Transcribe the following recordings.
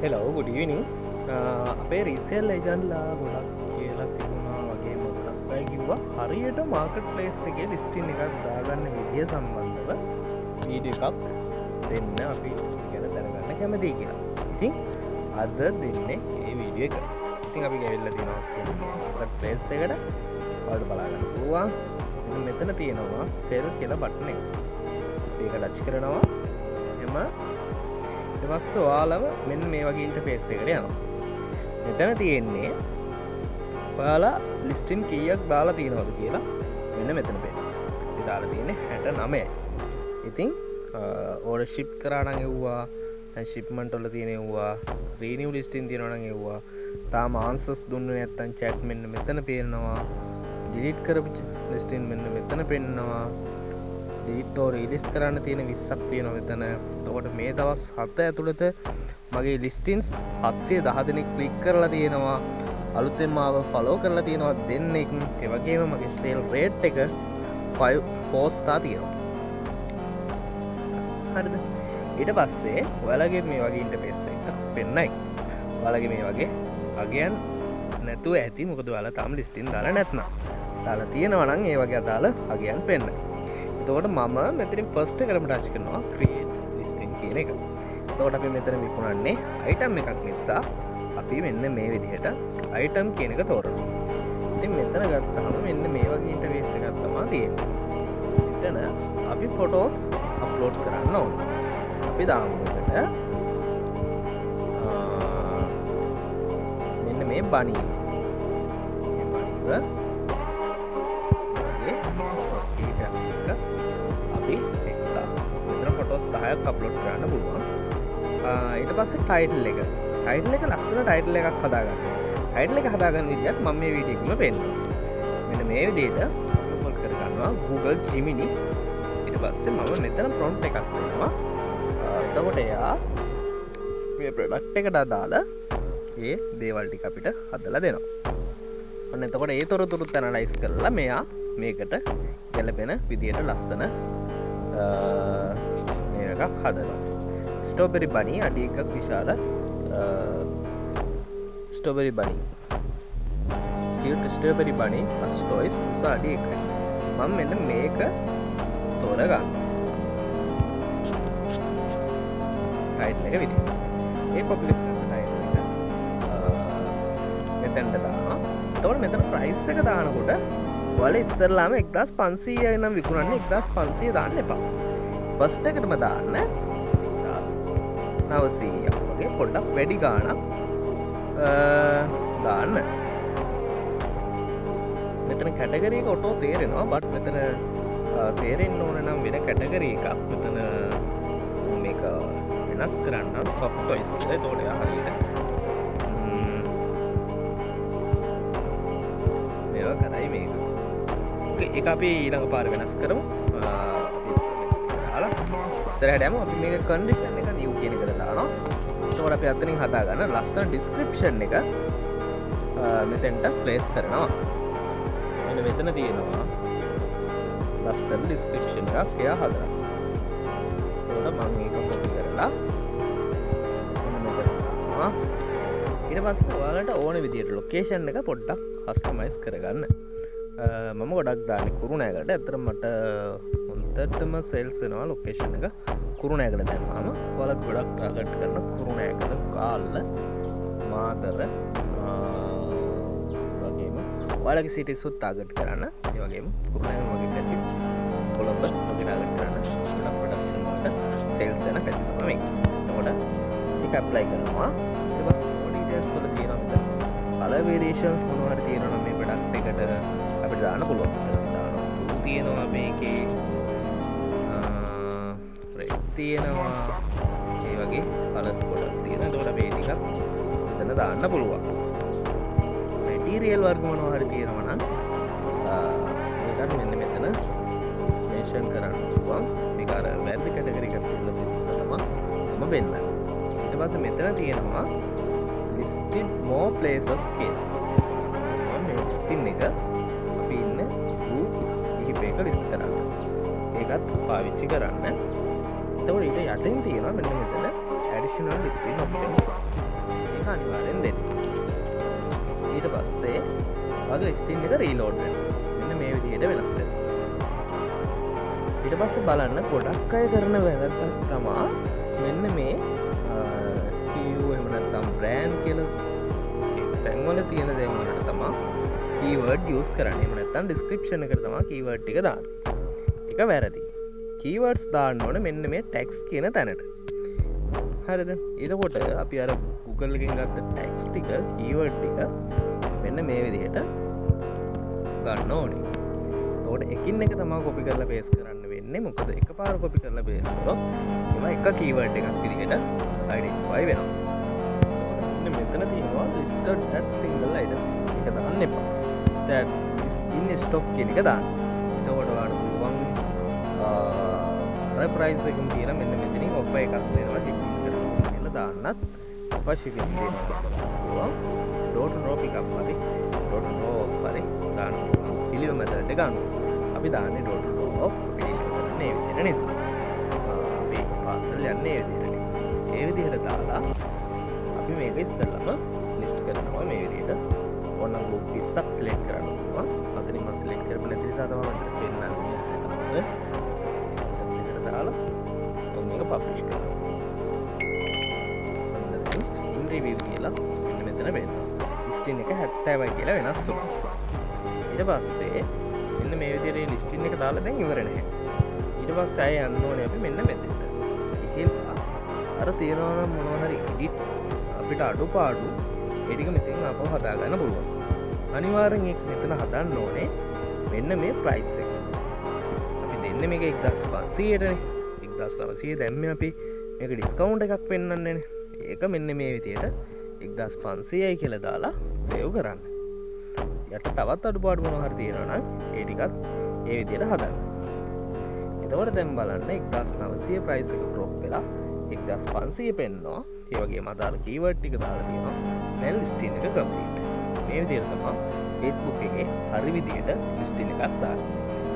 Hello good evening. අපේ රීසේල් ඒජන්ට්ලා ගොඩක් කියලා තිබුණා වගේම ගොඩක් අය කිව්වා හරියට මාකට් ප්ලේස් එකේ ලිස්ටින් එකක් දාගන්න විදිය සම්බන්ධව වීඩියෝ එකක් දෙන්න අපි ගැන දැනගන්න කැමතියි කියලා. ඉතින් අද දෙන්නේ මේ වීඩියෝ එක. ඉතින් අපි ගිහිල්ලා තියෙනවා මාකට් ප්ලේස් එකට. ඔයාලට බලා ගන්න පුළුවන්. මෙතන තියෙනවා සෙල් කියලා බටන් එක. අපි ඒක ටච් කරනවා. එම ඊපස්සේ ඔයාලව මෙන්න මේ වගේ ඉන්ටර්ෆේස් එකකට යනවා. මෙතන තියෙන්නේ ඔයාලා ලිස්ටින් කීයක් දාලා තියෙනවද කියලා මෙන්න මෙතන පේනවා. අපි දාලා තියෙන්නේ 69යි. ඉතින් ඕඩර් ෂිප් කරා නම් එව්වා, දැන් ෂිප්මන්ට් වල තියෙන එව්වා, රීනිව් ලිස්ටින් තියෙනවා නම් එව්වා, තාම ආන්සර්ස් දුන්නේ නැත්නම් chat මෙන්න මෙතන පේනවා. ඩිලීට් කරපු ලිස්ටින් මෙන්න මෙතන පේනවා. ඩීට් ඕ රිලිස් කරන්න තියෙන 20ක් තියෙනවා මෙතන. එතකොට මේ දවස් 7 ඇතුළත මගේ ලිස්ටින්ස් 710 දෙනෙක් ක්ලික් කරලා තියෙනවා. අලුතෙන් මාව ෆලෝ කරලා තියෙනවා දෙන්නෙක්. ඒ වගේම මගේ සේල් රේට් එක 4 ස්ටාර් තියෙනවා. හරිද? ඊට පස්සේ ඔයාලගේ මේ වගේ ඉන්ටර්ෆේස් එකක් පෙන්නයි. ඔයාලගේ මේ වගේ අගයන් නැතුව ඇති. මොකද ඔයාලා තාම ලිස්ටින් දාලා නැත්නම්. දාලා තියෙනවා නම් ඒ වගේ අදාළ අගයන් පෙන්න. එතකොට මම මෙතනින් ෆස්ට් එකටම ටච් කරනවා ක්‍රියේට් ලිස්ටින් කියන එක. එතකොට අපි මෙතන විකුණන්නේ අයිටම් එකක් නිසා අපි මෙන්න මේ විදිහට අයිටම් කියන එක තෝරනවා. ඉතින් මෙතන ගත්තාම මෙන්න මේ වගේ ඉන්ටර්ෆේස් එකක් තමයි තියෙන්නේ. මෙතන අපි ෆොටෝස් අප්ලෝඩ් කරන්න ඕනේ. අපි දාමු එකට මෙන්න මේ බණීව. මේ බණීව ෆොටෝස් 10ක් අප්ලෝඩ් කරන්න පුළුවන්. ඊට පස්සේ ටයිටල් එක ලස්සන ටයිටල් එකක් හදාගන්න. ටයිටල් එක හදාගන්න විදිහත් මම මේ වීඩියෝ එකෙම පෙන්නනවා. මෙන්න මේ විදිහට අප්ලෝඩ් කරගන්නවා Google Gemini. ඊට පස්සේ මම මෙතන ප්‍රොම්ප්ට් එකක් දෙනවා. එතකොට එයා මේ ප්‍රොඩක්ට් එකට අදාළ ඒ දේවල් ටික අපිට හදලා දෙනවා. ඔන්න එතකොට ඒ තොරතුරුත් ඇනලයිස් කරලා මෙයා මේකට ගැලපෙන විදිහට ලස්සන එකක් හදනවා. ස්ට්‍රෝබෙරි බනි අඩි එකක් විශාල strawberry bunny cute strawberry bunny first toys නිසා අඩි එකයි. මම මෙන්න මේක තෝරගන්නවා. ටයිටල් එක විදිහට. ඒ පොපුලර් ටයිටල් එක මෙතනට දානවා. එතකොට මෙතන ප්‍රයිස් එක දානකොට ඔයාලා ඉස්සරලාම 1500 නම් විකුණන්නේ 1500 දාන්න එපා. ෆස්ට් එකටම දාන්න 1900 වගේ පොඩ්ඩක් වැඩි ගාණක් දාන්න. මෙතන කැටගරි එක ඔටෝ තේරෙනවා. බට් මෙතන තේරෙන්න ඕන නම් වෙන කැටගරි එකක් මෙතන මේක වෙනස් කරන්න soft toys කියලා. ඒතකොට යා හරියට මේවා කරයි මේක. ඒක අපි ඊළඟ පාර වෙනස් කරමු. ඉස්සරහට යමු. අපි මේක කන්ඩිෂන් එක new කියන එකට දානවා. එතකොට අපි අතනින් හදා ගන්න ලස්සන description එක මෙතෙන්ට ප්ලේස් කරනවා. මෙන්න මෙතන තියෙනවා ලස්සන description එකක් එයා හදලා. එතකොට මම මේක copy කරලා මෙන්න මෙතන දානවා. ඊට පස්සේ ඔයාලට ඕන විදිහට location එක පොඩ්ඩක් customize කරගන්න. මම ගොඩක් දාන්නේ කුරුණෑගලට. ඇත්තට මට හොඳටම සේල්ස් වෙනවා ලොකේෂන් එක කුරුණෑගල දැම්මම. ඔයාලා ගොඩක් ටාගට් කරන කුරුණෑගල, කාල්ල, මාතර වගේම ඔයාලගේ සිටිස් උත් ටාගට් කරන්න. ඒ වගේම කුරුණෑගල වගේ පැති කොළඹ වගේ ටාගට් කරන්න. ගොඩක් ප්‍රොඩක්ෂන් වලට සේල්ස් වෙන පැති තමයි මේක. එතකොට ඒක ඇප්ලයි කරනවා. ඊට පස්සේ ඩීටේල්ස් වල තියෙනවා මෙතන කලර් වේරියේෂන්ස් මොනවා හරි තියෙනවා නම් මේ ප්‍රොඩක්ට් එකට අපිට දාන්න පුළුවන්. දානවා blue තියෙනවා මේකේ, red තියෙනවා, ඒ වගේ කලර්ස් ගොඩක් තියෙනවා. ඒකට අපි ටිකක් මෙතන දාන්න පුළුවන්. මැටීරියල් වර්ග මොනවා හරි තියෙනවා නම් ඒකත් මෙන්න මෙතන මෙන්ෂන් කරන්න පුළුවන්. මේක අර වැරදි කැටගරි එකක් තියලා තියෙනවා මම වෙන්න. ඊට පස්සේ මෙතන තියෙනවා listed more places කියලා. මේ ලිස්ටින් එක අපි ඉන්න group කිහිපයක ලිස්ට් කරන්න. ඒකත් පාවිච්චි කරන්න. එතකොට ඊට යටින් තියෙනවා මෙන්න මෙතන add additional listing option එක අනිවාර්යෙන් දෙන්න. ඊට පස්සේ ඔයාගේ listing එක reload වෙනවා. මෙන්න මේ විදිහට වෙනස් වෙනවා. ඊට පස්සේ බලන්න ගොඩක් අය කරන වැරද්දක් තමයි මෙන්න මේ SKU එහෙම නැත්නම් brand කියලා තැන්වල තියෙන දේවල් වලට තමයි keyword use කරන්නේ. එහෙම නැත්නම් description එකට තමයි keyword ටික දාන්නේ. ඒක වැරදි. keywords දාන්න ඕනේ මෙන්න මේ tags කියන තැනට. හරිද? එතකොට අපි අර Google එකෙන් ගත්ත tags ටික keyword ටික මෙන්න මේ විදිහට ගන්න ඕනේ. එතකොට එකින් එක තමයි copy කරලා paste කරන්න වෙන්නේ. මොකද එකපාර copy කරලා paste කරොත් ඒවා එක keyword එකක් විදිහට identify වෙනවා. එතකොට මෙතන තියෙනවා listed as single item. ඒක දාන්න එපා. listed is in stock කියන එක දාන්න. එතකොට ඔයාලට පුළුවන් price එකකින් කියලා මෙන්න මෙතනින් offer එකක් දෙනවා shipping කරනවා කියලා දාන්නත් offer shipping දෙනවා. door to door pick up හරි door to door offer එක දාන්න. delivery method එක ගන්න. අපි දාන්නේ door to door off delivery කරන්නේ මේ විදිහට නේද? අපි parcel යන්නේ මේ විදිහට නේද? ඒ විදිහට දාලා අපි මේක ඉස්සෙල්ලම list කරනවා මේ විදිහට. ඕනනම් group 20ක් select කරන්න පුළුවන්. අතනින් මම select කරපු නැති නිසා තමයි මට පෙන්නන්නේ. දාලා මේක පබ්ලිෂ් කරනවා. ඉන් රිවිව් කියලා මෙන්න මෙතන වෙනවා. ලිස්ටින් එක 70යි කියලා වෙනස් වුණා. ඊට පස්සේ මෙන්න මේ විදිහට ලිස්ටින් එක දාලා දැන් ඉවර නැහැ. ඊට පස්සේ ආයෙ යන්න ඕනේ අපි මෙන්න මෙතනට. ඉතින් අර තියනවා නම් මොනවා හරි එඩිට් අපිට අඩුපාඩු ඒ ටික මෙතෙන් ආපහු හදා ගන්න පුළුවන්. අනිවාර්යෙන් ඒක මෙතන හදන්න ඕනේ මෙන්න මේ ප්‍රයිස් එක. දෙන්නේ මේක 1500ටනේ 1900 දැම්මේ අපි මේක ඩිස්කවුන්ට් එකක් පෙන්වන්නේ නේ. ඒක මෙන්න මේ විදිහට 1500යි කියලා දාලා සේව් කරන්න. යට තවත් අඩුපාඩු මොනවා හරි තියෙනවා නම් ඒ ටිකත් ඒ විදිහට හදන්න. එතකොට දැන් බලන්න 1900 ප්‍රයිස් එක ඩ්‍රොප් වෙලා 1500 පෙන්නවා. ඒ වගේම අදාළ කීවර්ඩ් ටික දාලා තියෙනවා. දැන් ලිස්ටින් එක කම්ප්ලීට්. මේ විදිහට තමයි Facebook එකේ හරි විදිහට ලිස්ටින් එකක් දාන්න.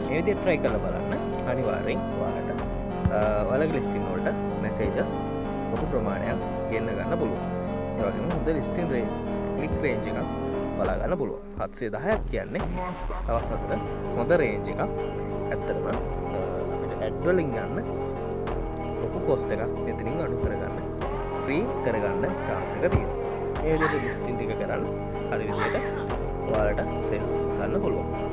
මේ විදිහට try කරලා බලන්න. අනිවාර්යෙන් ඔයාලට ඔයාලගේ ලිස්ටින් වලට messages ලොකු ප්‍රමාණයක් ගෙන්න ගන්න පුළුවන්. ඒ වගේම හොඳ ලිස්ටින් ක්ලික් රේන්ජ් එකක් බලා ගන්න පුළුවන්. 710ක් කියන්නේ දවස් 4 හොඳ රේන්ජ් එකක්. ඇත්තටම අපිට ඇඩ් වලින් ගන්න ලොකු cost එකක් මෙතනින් අඩු කරගන්න ෆ්‍රී කරගන්න chance එක තියෙනවා. මේ විදිහට ලිස්ටින් ටික කරලා හරි විදිහට ඔයාලට sales ගන්න පුළුවන්.